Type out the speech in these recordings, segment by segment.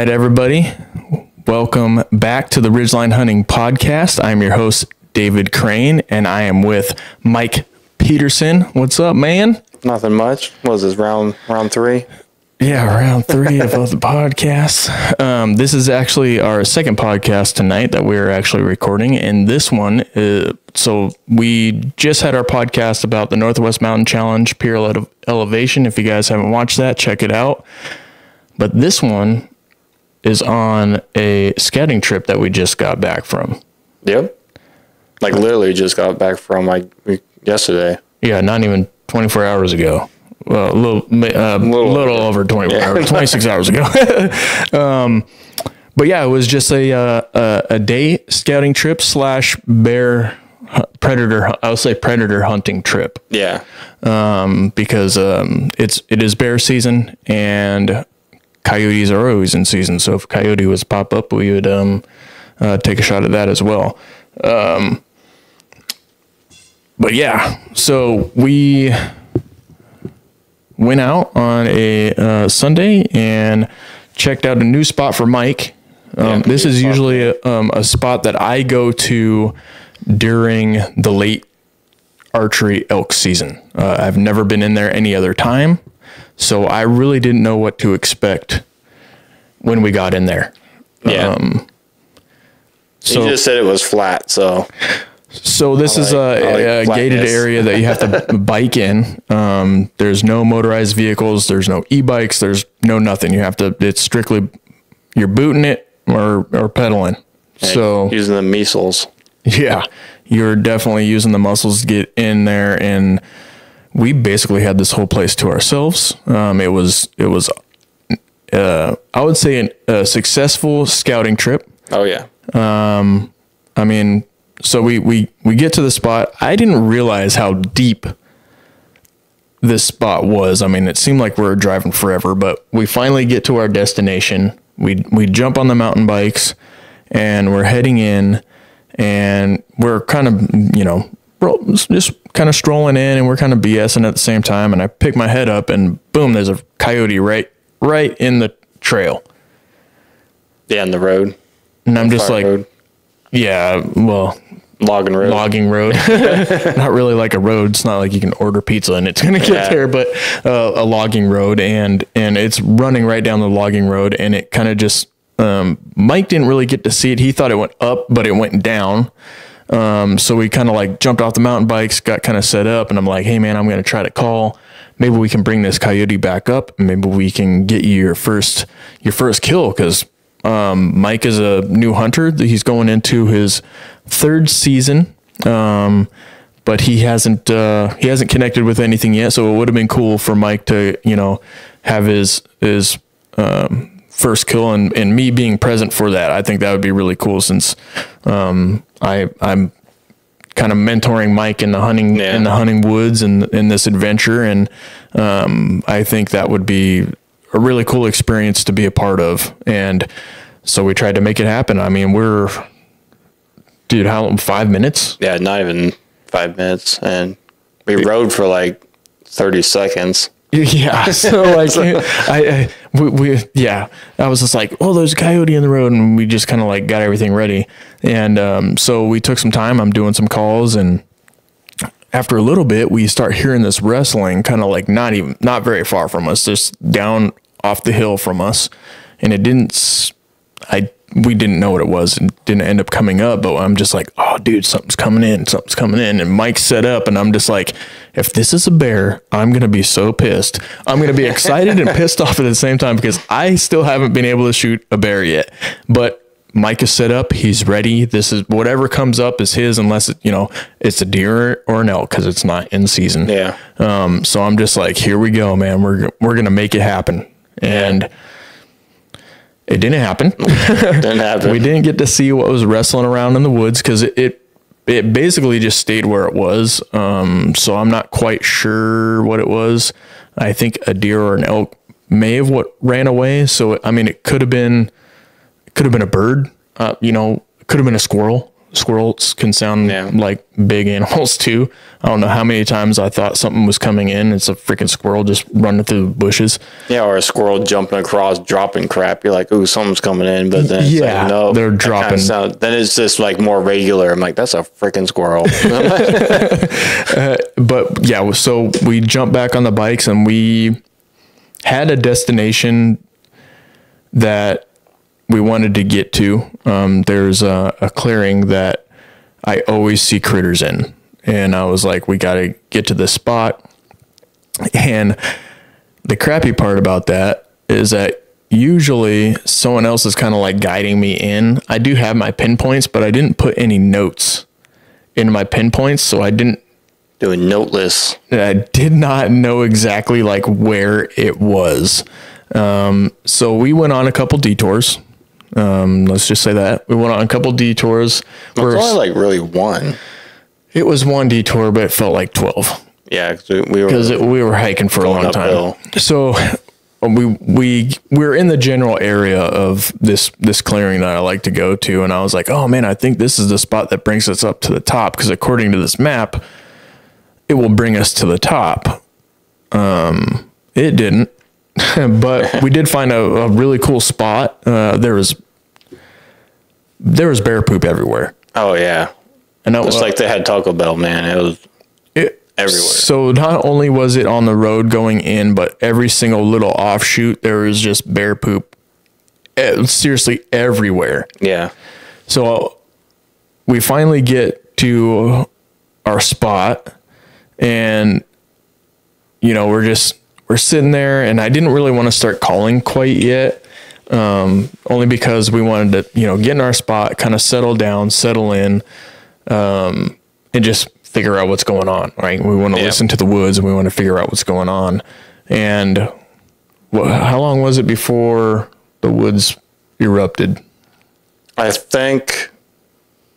right, everybody. Welcome back to the Ridgeline Hunting podcast. I'm your host, David Crane, and I am with Mike Peterson. What's up, man? Nothing much. What was this, round three? Yeah, round three of the podcast. This is actually our second podcast tonight that we're actually recording, and this one so we just had our podcast about the Northwest Mountain Challenge Pier Elevation. If you guys haven't watched that, check it out. But this one is on a scouting trip that we just got back from. Yep. Like literally just got back from yesterday. Yeah, not even 24 hours ago. Well, a little over 24 hours, 26 hours ago. But yeah, it was just a day scouting trip / bear predator. I would say predator hunting trip. Yeah. Because it is bear season and coyotes are always in season. So if a coyote was to pop up, we would take a shot at that as well. But yeah, so we went out on a Sunday and checked out a new spot for Mike. This is usually a spot that I go to during the late archery elk season. I've never been in there any other time, so I really didn't know what to expect when we got in there. Yeah. So you just said it was flat, so this is a gated area that you have to bike in. There's no motorized vehicles. There's no e-bikes. There's no nothing. It's strictly, you're booting it or pedaling. And so using the measles. Yeah, you're definitely using the muscles to get in there. And we basically had this whole place to ourselves. It was I would say a successful scouting trip. Oh yeah. I mean, so we get to the spot. I didn't realize how deep this spot was. I mean, it seemed like we were driving forever, but we finally get to our destination. We jump on the mountain bikes and we're heading in, and we're kind of, just kind of strolling in, and we're kind of BSing at the same time. And I pick my head up and boom, there's a coyote right in the trail. Yeah, in the road. And I'm just like, road. Yeah, well, logging road. Not really like a road. It's not like you can order pizza and it's going to get there, but a logging road, and it's running right down the logging road. And it kind of just, Mike didn't really get to see it. He thought it went up, but it went down. So we kind of like jumped off the mountain bikes, got kind of set up, and I'm like, hey man, I'm going to try to call. Maybe we can bring this coyote back up, and maybe we can get you your first kill. 'Cause Mike is a new hunter. He's going into his third season. But he hasn't connected with anything yet. So it would have been cool for Mike to, have his first kill, and me being present for that. I think that would be really cool, since, I'm kind of mentoring Mike in the hunting woods and in this adventure. And, I think that would be a really cool experience to be a part of. And so we tried to make it happen. I mean, how long, 5 minutes? Yeah, not even 5 minutes. And we rode for like 30 seconds. Yeah. So like, I was just like, oh, there's a coyote in the road. And we just kind of like got everything ready. And, so we took some time. I'm doing some calls, and after a little bit, we start hearing this rustling, kind of like not very far from us, just down off the hill from us. And we didn't know what it was, and didn't end up coming up, but I'm just like, oh dude, something's coming in. And Mike's set up, and I'm just like, if this is a bear, I'm going to be so pissed. I'm going to be excited and pissed off at the same time, because I still haven't been able to shoot a bear yet, but Mike is set up. He's ready. This is whatever comes up is his, unless it's a deer or an elk, because it's not in season. Yeah. So I'm just like, here we go, man. We're going to make it happen. And it didn't happen. We didn't get to see what was wrestling around in the woods, because it basically just stayed where it was. So I'm not quite sure what it was. I think a deer or an elk may have ran away. So, I mean, it could have been a bird, it could have been a squirrel. Squirrels can sound like big animals too. I don't know how many times I thought something was coming in. It's a freaking squirrel just running through the bushes. Yeah, or a squirrel jumping across, dropping crap. You're like, ooh, something's coming in. But then it's like, no, they're dropping. Then it's just like more regular. I'm like, that's a freaking squirrel. But yeah, so we jumped back on the bikes and we had a destination that we wanted to get to. There's a clearing that I always see critters in. And I was like, we got to get to this spot. And the crappy part about that is that usually someone else is kind of like guiding me in. I do have my pinpoints, but I didn't put any notes in my pinpoints. So I didn't do a noteless. I did not know exactly like where it was. So we went on a couple detours. Let's just say that we went on a couple detours. It's only like really one. It was one detour, but it felt like 12. Yeah, because we were hiking for a long time. So we're in the general area of this clearing that I like to go to, and I was like, oh man, I think this is the spot that brings us up to the top, because according to this map, it will bring us to the top. It didn't. But we did find a really cool spot. There was bear poop everywhere. Oh yeah, and that was like they had Taco Bell, man. It was everywhere. So not only was it on the road going in, but every single little offshoot, there was just bear poop. Seriously, everywhere. Yeah. So we finally get to our spot, and we're sitting there, and I didn't really want to start calling quite yet. Only because we wanted to, get in our spot, kind of settle down, settle in, and just figure out what's going on, right? We want to listen to the woods, and we want to figure out what's going on. And how long was it before the woods erupted? I think,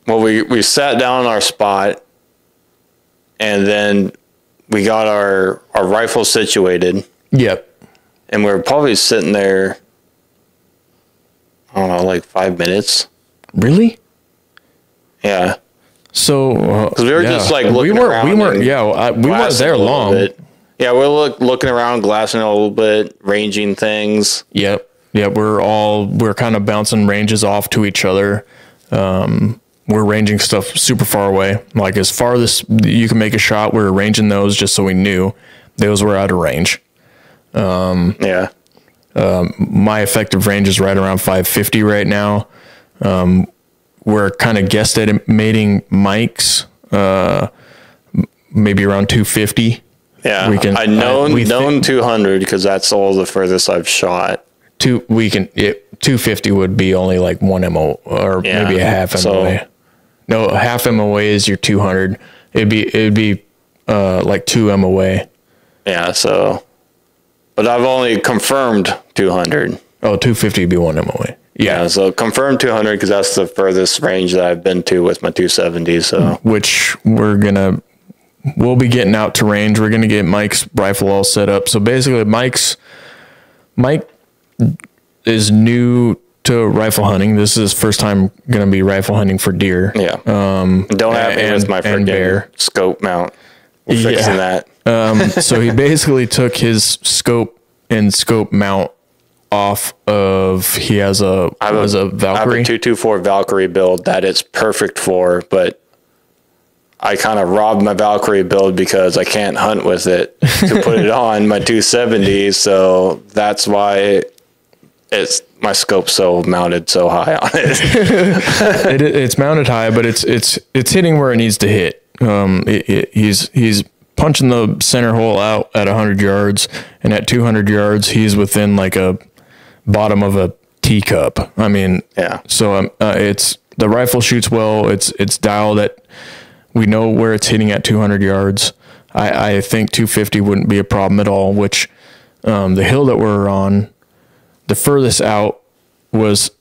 we sat down in our spot, and then we got our rifle situated. Yep. And we were probably sitting there, I don't know, like 5 minutes. Really? Yeah. So, because we were just like looking around. We weren't there long. Yeah, we're looking around, glassing a little bit, ranging things. Yep. We're kind of bouncing ranges off to each other. We're ranging stuff super far away. Like as far as you can make a shot, we're ranging those just so we knew those were out of range. Yeah. My effective range is right around 550 right now. We're kind of guesstimating Mike's, maybe around 250. Yeah. I known 200 because that's all the furthest I've shot. 250 would be only like 1 MO or maybe a half MOA. No, half MOA is your 200. It'd be like 2 MOA. Yeah. So, but I've only confirmed 200. Oh, 250 would be 1 MOA. Yeah. So confirmed 200 because that's the furthest range that I've been to with my 270. So, which we'll be getting out to range. We're going to get Mike's rifle all set up. So basically Mike is new to rifle hunting. This is his first time going to be rifle hunting for deer. Yeah. Don't have me with my freaking scope mount. We're fixing that. So he basically took his scope and scope mount off of, he has a Valkyrie. I have a 224 Valkyrie build that it's perfect for, but I kind of robbed my Valkyrie build because I can't hunt with it to put it on my 270. So that's why my scope's so mounted so high on it. It's mounted high, but it's hitting where it needs to hit. He's punching the center hole out at 100 yards, and at 200 yards, he's within like a bottom of a teacup. I mean, yeah. So it's the rifle shoots well. It's dialed at. We know where it's hitting at 200 yards. I think 250 wouldn't be a problem at all. Which the hill that we're on, the furthest out was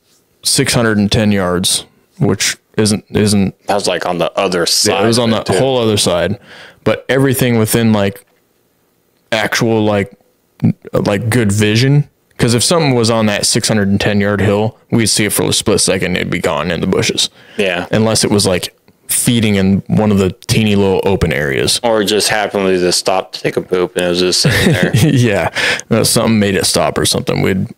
610 yards, which isn't. That was like on the other side. It was on the whole other side, but everything within like actual like good vision Because if something was on that 610-yard hill, we'd see it for a split second. It'd be gone in the bushes. Yeah. Unless it was like feeding in one of the teeny little open areas. Or just happened to just stop to take a poop and it was just sitting there. Yeah. Something made it stop or something. We'd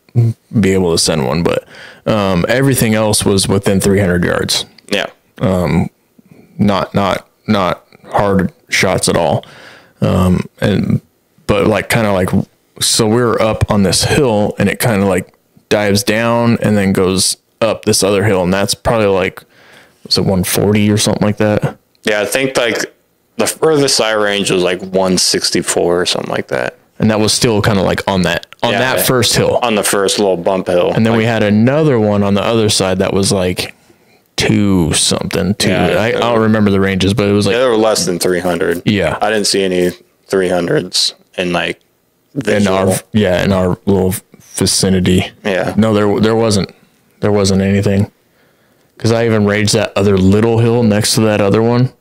be able to send one. But everything else was within 300 yards. Yeah. Not hard shots at all. But like kind of like, so we were up on this hill and it kind of like dives down and then goes up this other hill. And that's probably like, was it 140 or something like that? Yeah. I think like the furthest I range was like 164 or something like that. And that was still kind of like on that first hill. On the first little bump hill. And then we had another one on the other side that was like 2 something. Yeah, I don't remember the ranges, but it was like. Yeah, they were less than 300. Yeah. I didn't see any 300s in like visual. In our little vicinity. Yeah. No, there wasn't anything. Because I even ranged that other little hill next to that other one.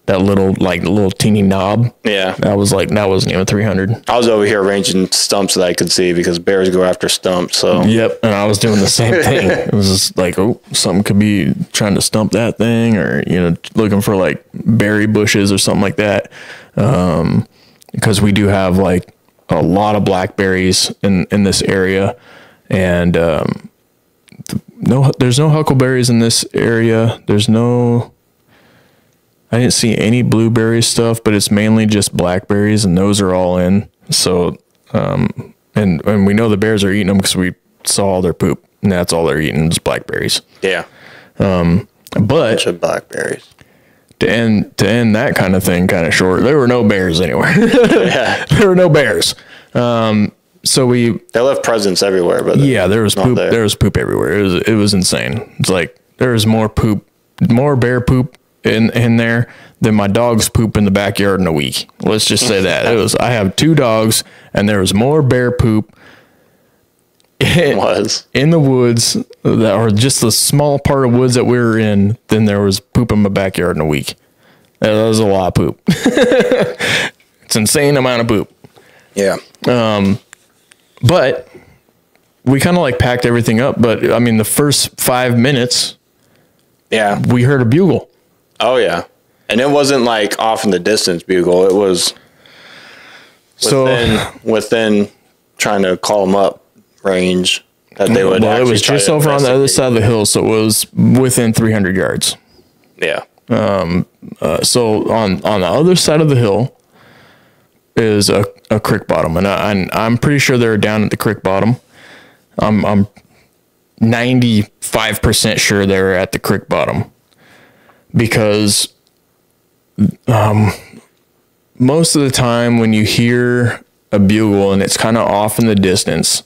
That little teeny knob. Yeah. That wasn't even 300. I was over here ranging stumps that I could see because bears go after stumps. So yep. And I was doing the same thing. It was just like, oh, something could be trying to stump that thing, or, looking for like berry bushes or something like that. Because we do have like a lot of blackberries in this area, and there's no huckleberries in this area. I didn't see any blueberry stuff, but it's mainly just blackberries, and those are all in. So, and we know the bears are eating them because we saw all their poop, and that's all they're eating is blackberries. Yeah. But bunch of blackberries. To end that kind of thing kind of short, there were no bears anywhere. Yeah. There were no bears. So they left presents everywhere, but there was poop. There was poop everywhere. It was insane. It's like there was more bear poop in there than my dog's poop in the backyard in a week. Let's just say that. I have 2 dogs, and there was more bear poop in the woods that are just the small part of woods that we were in than there was poop in my backyard in a week. That was a lot of poop. It's an insane amount of poop. Yeah. But we kind of like packed everything up. But I mean, the first 5 minutes, we heard a bugle. Oh yeah. And it wasn't like off in the distance bugle. It was within trying to call them up range that they would. Well, it was just over on the other side of the hill, so it was within 300 yards. Yeah. So on the other side of the hill is a creek bottom, and I'm pretty sure they're down at the creek bottom. I'm 95% sure they're at the creek bottom, because most of the time when you hear a bugle and it's kind of off in the distance,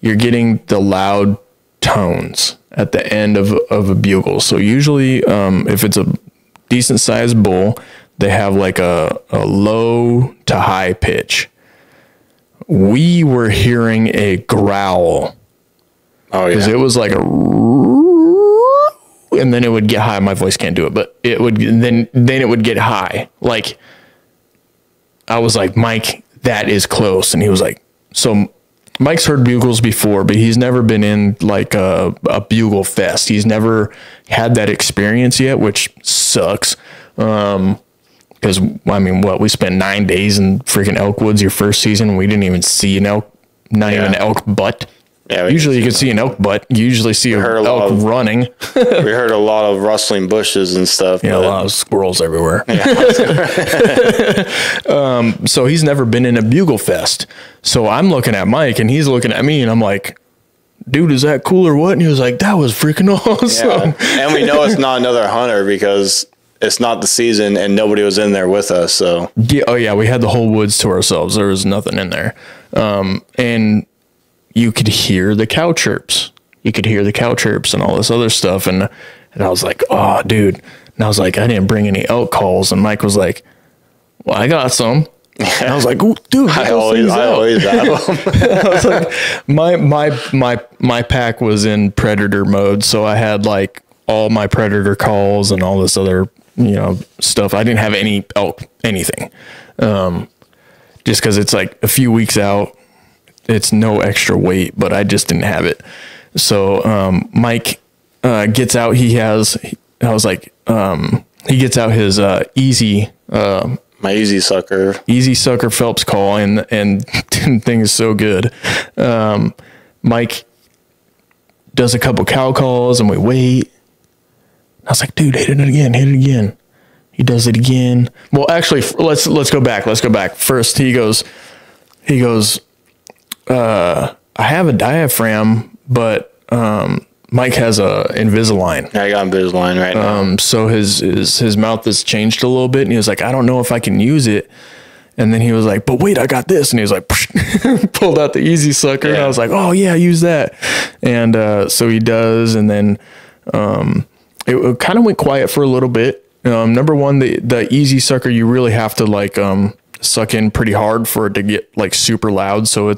you're getting the loud tones at the end of a bugle. So usually if it's a decent sized bull, they have like a low to high pitch. We were hearing a growl. Oh yeah. Because it was like and then it would get high. My voice can't do it, but it would then it would get high. Like, I was like, Mike, that is close. And he was like, so Mike's heard bugles before, but he's never been in like a bugle fest. He's never had that experience yet, which sucks. Because I mean, we spent 9 days in freaking elk woods your first season, and we didn't even see an elk, not even an elk butt. Yeah, usually you can see an elk butt. You usually see an elk running. We heard a lot of rustling bushes and stuff. Yeah, a lot of squirrels everywhere. Yeah. So he's never been in a bugle fest. So I'm looking at Mike, and he's looking at me, and I'm like, dude, is that cool or what? And he was like, that was freaking awesome. Yeah. And we know it's not another hunter because it's not the season and nobody was in there with us. So yeah, oh yeah, we had the whole woods to ourselves. There was nothing in there. And you could hear the cow chirps. You could hear the cow chirps and all this other stuff. And I was like, oh, dude. And I was like, I didn't bring any elk calls. And Mike was like, well, I got some. And I was like, ooh, dude, I always have them. I was like, my pack was in predator mode. So I had like all my predator calls and all this other, stuff. I didn't have any elk, anything. Just because it's like a few weeks out. it's no extra weight, but I just didn't have it. So Mike gets out. He gets out his easy. My easy sucker Phelps call, and thing is so good. Mike does a couple cow calls, and we wait. I was like, dude, hit it again. He does it again. Well, actually, let's go back. First, he goes, I have a diaphragm, but Mike has a Invisalign. I got Invisalign right now. So his mouth has changed a little bit, and he was like, I don't know if I can use it. And then he was like, but wait, I got this. And he was like, pulled out the easy sucker. Yeah. And I was like, oh yeah, use that. And so he does. And then it kind of went quiet for a little bit. Number one, the easy sucker, you really have to like suck in pretty hard for it to get like super loud. So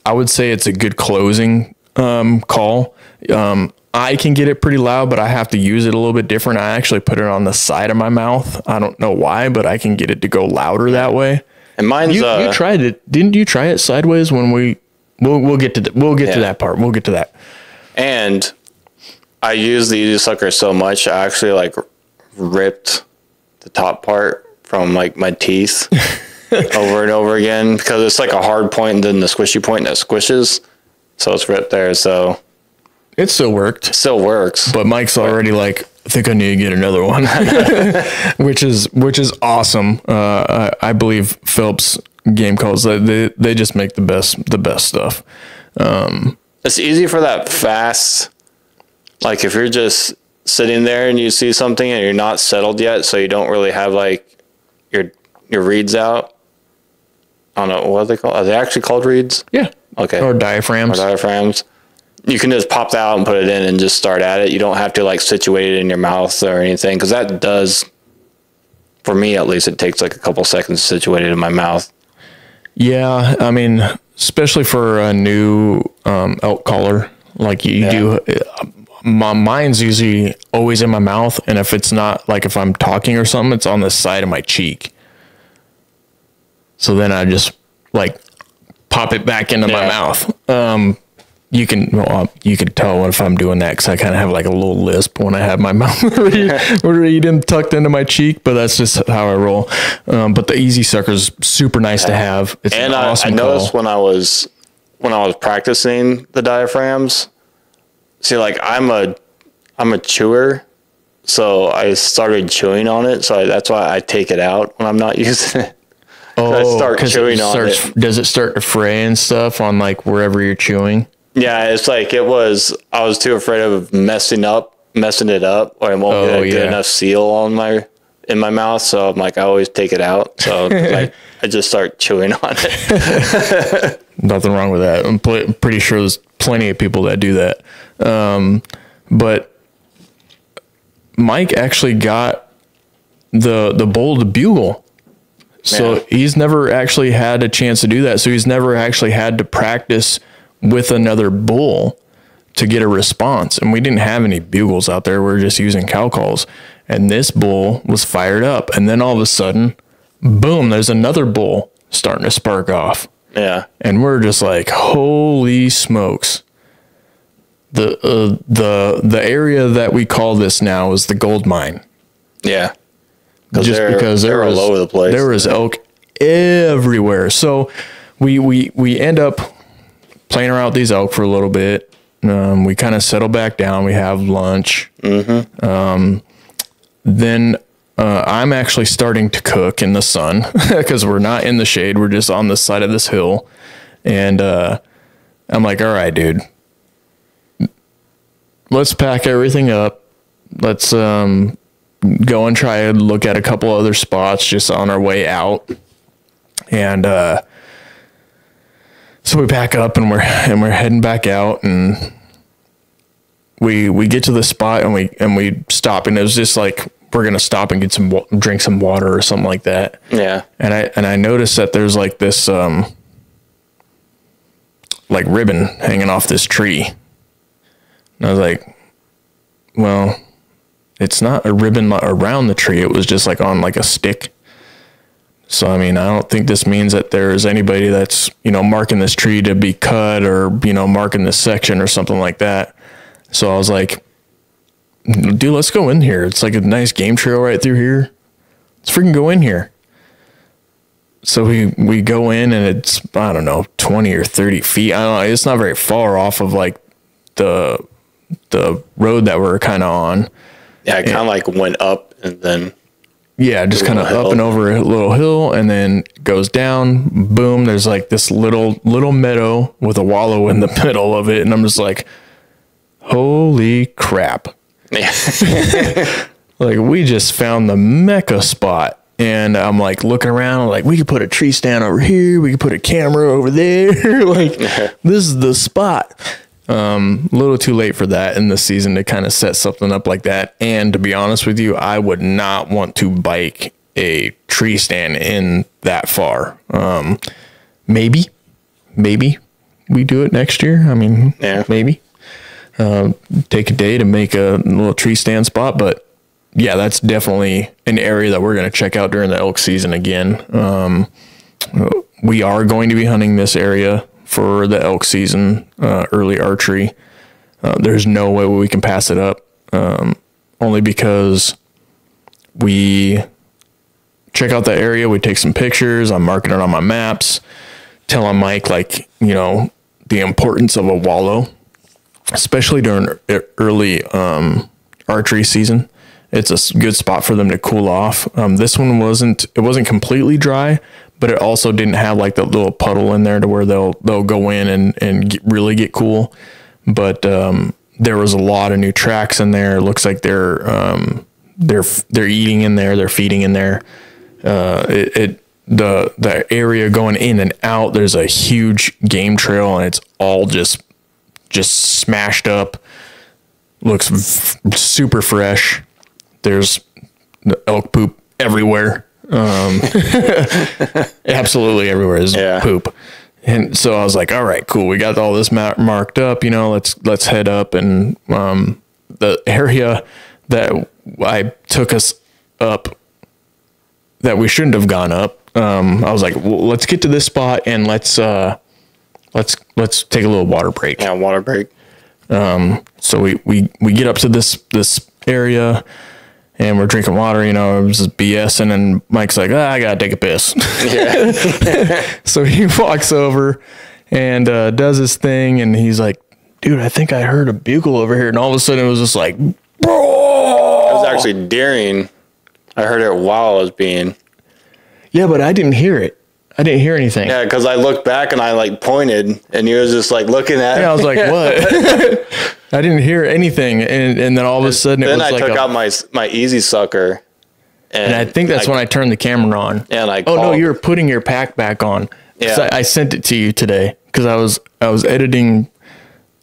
I would say it's a good closing call. I can get it pretty loud, but I have to use it a little bit different. I actually put it on the side of my mouth. I don't know why, but I can get it to go louder that way. And mine's you tried it, didn't you? Try it sideways when we'll get to to that part. We'll get to that. And I use the easy sucker so much, I actually like ripped the top part from like my teeth over and over again, because it's like a hard point and then the squishy point that squishes, so it's ripped there. So it still worked. Still works. But Mike's already like, I think I need to get another one, which is awesome. I believe Phelps game calls, they just make the best stuff. It's easy for that fast. Like if you're just sitting there and you see something and you're not settled yet, so you don't really have like your reeds out. I don't know what they call. Are they actually called reeds? Yeah. Okay. Or diaphragms. You can just pop that out and put it in and just start at it. You don't have to like situate it in your mouth or anything, because that does, for me at least, it takes like a couple seconds to situate it in my mouth. Yeah, I mean, especially for a new elk caller, like you do. Mine's usually always in my mouth, and if it's not, like if I'm talking or something, it's on the side of my cheek. So then I just like pop it back into my mouth. You can tell if I'm doing that, because I kind of have like a little lisp when I have my mouth reed tucked into my cheek, but that's just how I roll. But the easy sucker's super nice to have. It's an awesome call. I noticed when I was practicing the diaphragms. See, like I'm a chewer, so I started chewing on it. So that's why I take it out when I'm not using it. I start chewing on it. Does it start to fray and stuff on like wherever you're chewing? Yeah, it's like I was too afraid of messing it up, or I won't get a good enough seal in my mouth. So I'm like, I always take it out. So I just start chewing on it. Nothing wrong with that. I'm pretty sure there's plenty of people that do that. But Mike actually got the bull to bugle. So he's never actually had a chance to do that. So he's never actually had to practice with another bull to get a response. And we didn't have any bugles out there. We were just using cow calls. And this bull was fired up. And then all of a sudden, boom, there's another bull starting to spark off. Yeah. And we're just like, holy smokes. The area that we call this now is the gold mine. Yeah. Just because they're all over the place. There was elk everywhere. So we end up playing around with these elk for a little bit. We kind of settle back down. We have lunch. Mm-hmm. Then I'm actually starting to cook in the sun, because we're not in the shade. We're just on the side of this hill. And I'm like, all right, dude, let's pack everything up. Let's go and try and look at a couple other spots just on our way out. And so we pack up and we're heading back out, and we get to the spot and we stop, and it was just like, we're gonna stop and get drink some water or something like that. Yeah. And I noticed that there's like this like ribbon hanging off this tree. And I was like, well, it's not a ribbon around the tree. It was just like on like a stick. So, I mean, I don't think this means that there's anybody that's, marking this tree to be cut or, marking this section or something like that. So I was like, dude, let's go in here. It's like a nice game trail right through here. Let's freaking go in here. So we go in, and it's, I don't know, 20 or 30 feet. I don't know. It's not very far off of like the road that we're kind of on. Yeah, it kind of like went up and then. Yeah, just kind of up and over a little hill, and then goes down. Boom. There's like this little meadow with a wallow in the middle of it. And I'm just like, holy crap. Yeah. Like, we just found the Mecca spot. And I'm like looking around, like, we could put a tree stand over here. We could put a camera over there. Like, this is the spot. A little too late for that in the season to kind of set something up like that. And to be honest with you, I would not want to bike a tree stand in that far. Maybe we do it next year. I mean, yeah, maybe take a day to make a little tree stand spot. But yeah, that's definitely an area that we're going to check out during the elk season again. We are going to be hunting this area for the elk season, early archery. There's no way we can pass it up, only because we check out the area, we take some pictures, I'm marking it on my maps, telling Mike, like, the importance of a wallow, especially during early archery season. It's a good spot for them to cool off. This one wasn't completely dry, but it also didn't have like that little puddle in there to where they'll go in and really get cool. But there was a lot of new tracks in there. It looks like they're eating in there, they're feeding in there. The area going in and out, there's a huge game trail, and it's all just smashed up. Looks super fresh. There's elk poop everywhere. Absolutely everywhere is poop. And so I was like, all right, cool. We got all this marked up, let's head up. And the area that I took us up that we shouldn't have gone up, I was like, well, let's get to this spot and let's take a little water break. Yeah, water break. So we get up to this area, and we're drinking water, it was just BSing, and Mike's like, I gotta take a piss. Yeah. So he walks over and does his thing, and he's like, dude, I think I heard a bugle over here. And all of a sudden it was just like, bro. It was actually during. I heard it while I was being. Yeah, but I didn't hear it. I didn't hear anything. Yeah, because I looked back and I like pointed, and he was just like looking at. Yeah, I was like, what? I didn't hear anything, and then all of a sudden it was like. Then I took out my easy sucker, and I think that's when I turned the camera on. And no, you were putting your pack back on. Yeah, I sent it to you today because I was editing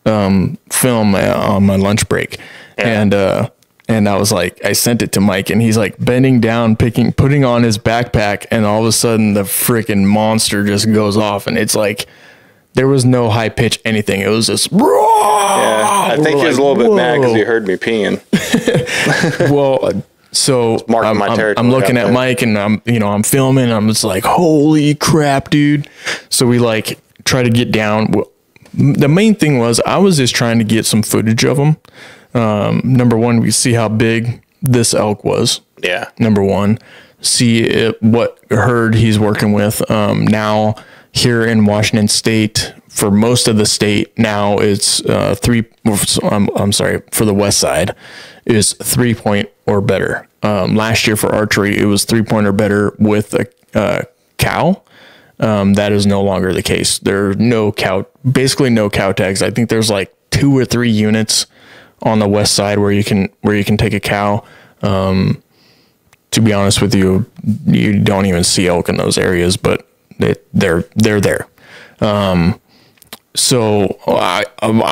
film on my lunch break, and I was like, I sent it to Mike, and he's like bending down, putting on his backpack, and all of a sudden the freaking monster just goes off, and it's like there was no high pitch anything. It was just raw. Yeah, I think he was a little bit mad because he heard me peeing. Well, so I'm looking at Mike, and I'm filming. I'm just like, holy crap, dude. So we like try to get down. The main thing was I was just trying to get some footage of him. Number one, we see how big this elk was. Yeah. Number one, see what herd he's working with. Now here in Washington State, for most of the state, now it's for the west side is 3-point or better. Last year for archery, it was 3-point or better with a cow. That is no longer the case. There are basically no cow tags. I think there's like 2 or 3 units on the west side where you can take a cow. To be honest with you, you don't even see elk in those areas, but they're there. So I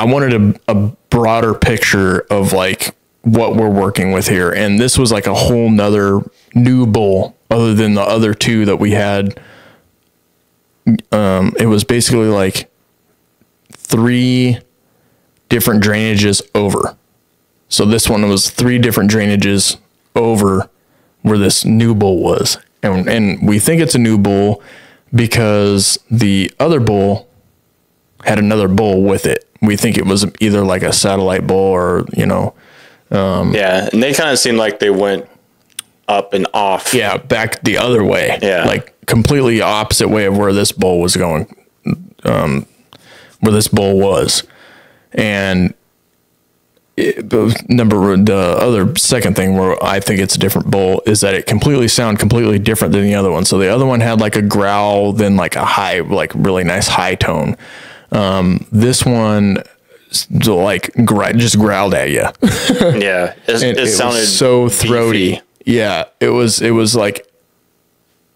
wanted a broader picture of like what we're working with here. And this was like a whole nother new bull other than the other 2 that we had. It was basically like 3 different drainages over. So this one was 3 different drainages over where this new bull was. And we think it's a new bull because the other bull had another bull with it. We think it was either like a satellite bull or, you know. Yeah, and they kind of seemed like they went up and off. Yeah, back the other way. Yeah. Like completely opposite way of where this bull was going, where this bull was. And the other second thing where I think it's a different bull is that it sound completely different than the other one. So the other one had like a growl, then like a high, like really nice high tone. This one like just growled at you. Yeah, it sounded so throaty. Beefy. Yeah, it was like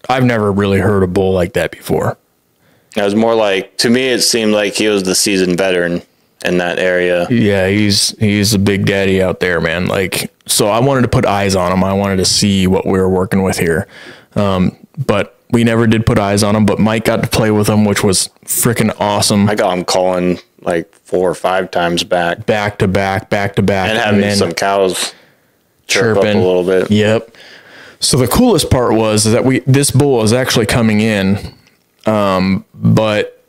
I've never really heard a bull like that before. It was more like, to me, it seemed like he was the seasoned veteran in that area. Yeah, he's a big daddy out there, man. Like, so I wanted to put eyes on him. I wanted to see what we were working with here. But we never did put eyes on him, but Mike got to play with him, which was freaking awesome. I got him calling like 4 or 5 times back to back. And having some cows chirping up a little bit. Yep. So the coolest part was that this bull was actually coming in, but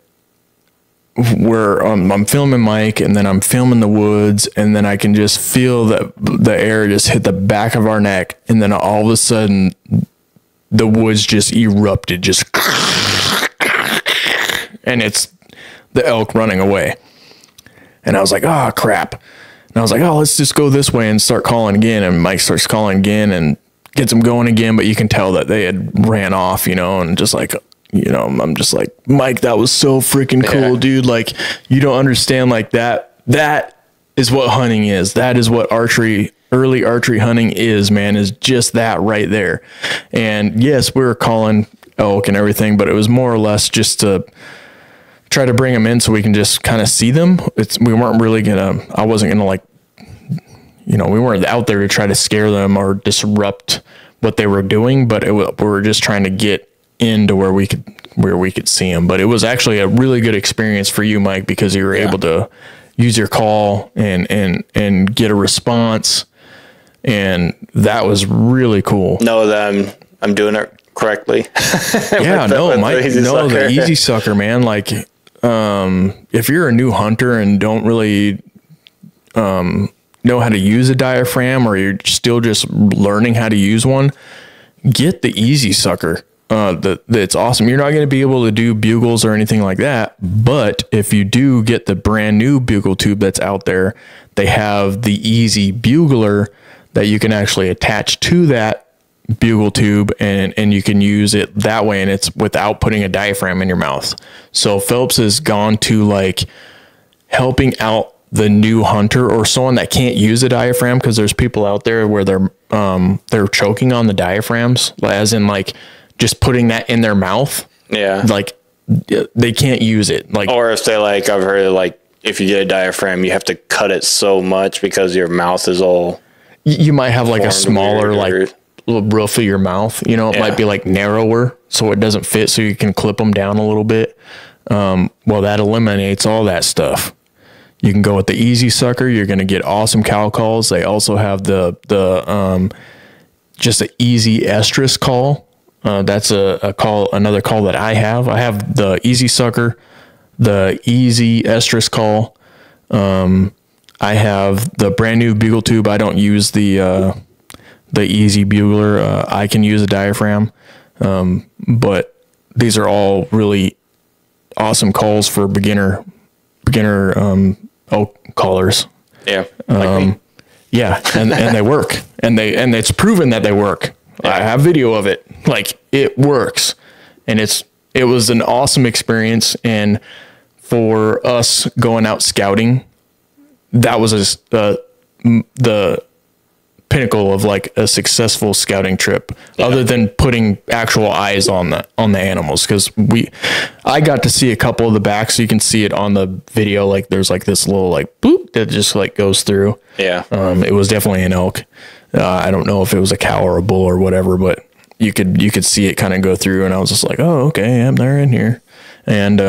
I'm filming Mike, and then I'm filming the woods, and then I can just feel that the air just hit the back of our neck, and then all of a sudden the woods just erupted, and it's the elk running away. And I was like, oh crap. And I was like, oh, let's just go this way and start calling again. And Mike starts calling again and gets them going again, but you can tell that they had ran off, you know, and just like, you know, I'm just like, Mike, that was so freaking cool, dude. Like, you don't understand, like that is what hunting is. That is what early archery hunting is, man, is just that right there. And yes, we were calling elk and everything, but it was more or less just to try to bring them in so we can just kind of see them. I wasn't gonna like, you know, we weren't out there to try to scare them or disrupt what they were doing, but we were just trying to get into where we could see them. But it was actually a really good experience for you, Mike, because you were able to use your call and get a response, and that was really really know that I'm doing it correctly. Yeah, the easy sucker, man. Like, if you're a new hunter and don't really know how to use a diaphragm, or you're still just learning how to use one, get the easy sucker. It's awesome. You're not going to be able to do bugles or anything like that, but if you do get the brand new bugle tube that's out there, they have the easy bugler that you can actually attach to that bugle tube, and you can use it that way, and it's without putting a diaphragm in your mouth. So Phelps has gone to like helping out the new hunter or someone that can't use a diaphragm, because there's people out there where they're choking on the diaphragms, as in like just putting that in their mouth. Yeah, like they can't use it. Like, or if they like, I've heard like if you get a diaphragm, you have to cut it so much because your mouth is all. You might have like a smaller like little roof of your mouth. You know, it might be like narrower, so it doesn't fit. So you can clip them down a little bit. Well, that eliminates all that stuff. You can go with the easy sucker. You're going to get awesome cow calls. They also have just an easy estrus call. That's another call that I have. I have the easy sucker, the easy estrus call. I have the brand new bugle tube. I don't use the easy bugler. I can use a diaphragm. But these are all really awesome calls for beginner elk callers. Yeah. Like me. Yeah. And they work, and it's proven that they work. Yeah. I have video of it. Like, it works, and it was an awesome experience. And for us going out scouting, that was the pinnacle of like a successful scouting trip, other than putting actual eyes on the animals. Because I got to see a couple of the backs, so you can see it on the video. Like, there's like this little like boop that just like goes through. Yeah. It was definitely an elk. I don't know if it was a cow or a bull or whatever, but you could see it kind of go through, and I was just like, oh, okay, yeah, they're in here. And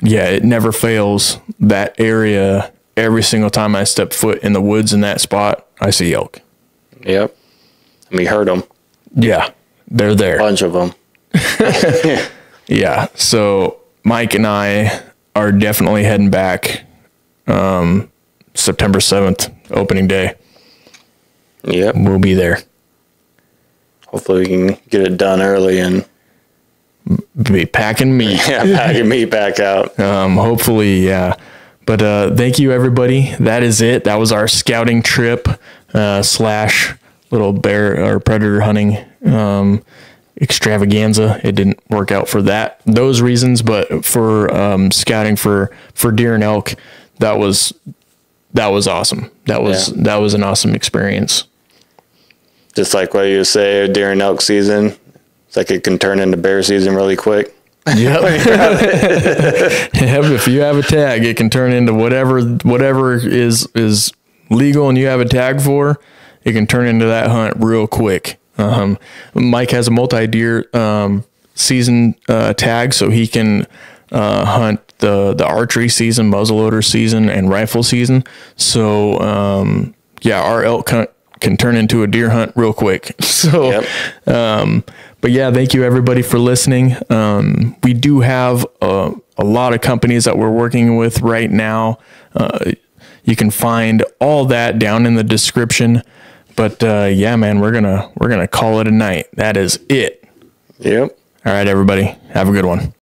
yeah, it never fails. That area, every single time I step foot in the woods in that spot, I see elk. Yep. And we heard them. Yeah. they're there. Bunch of them. Yeah. So Mike and I are definitely heading back September 7th, opening day. Yep. We'll be there. Hopefully we can get it done early and be packing meat. Yeah, packing meat back out. Hopefully, yeah. But thank you, everybody. That is it. That was our scouting trip / little bear or predator hunting extravaganza. It didn't work out for those reasons, but for scouting for deer and elk, that was awesome. That was an awesome experience. Just like what you say, deer and elk season, it's like it can turn into bear season really quick. Yep. If you have a tag, it can turn into whatever is legal and you have a tag for, it can turn into that hunt real quick. Mike has a multi-deer season tag, so he can hunt the archery season, muzzleloader season, and rifle season. So our elk hunt can turn into a deer hunt real quick. So, yep. But yeah, thank you everybody for listening. We do have a lot of companies that we're working with right now. You can find all that down in the description. But yeah, man, we're gonna call it a night. That is it. Yep. All right, everybody, have a good one.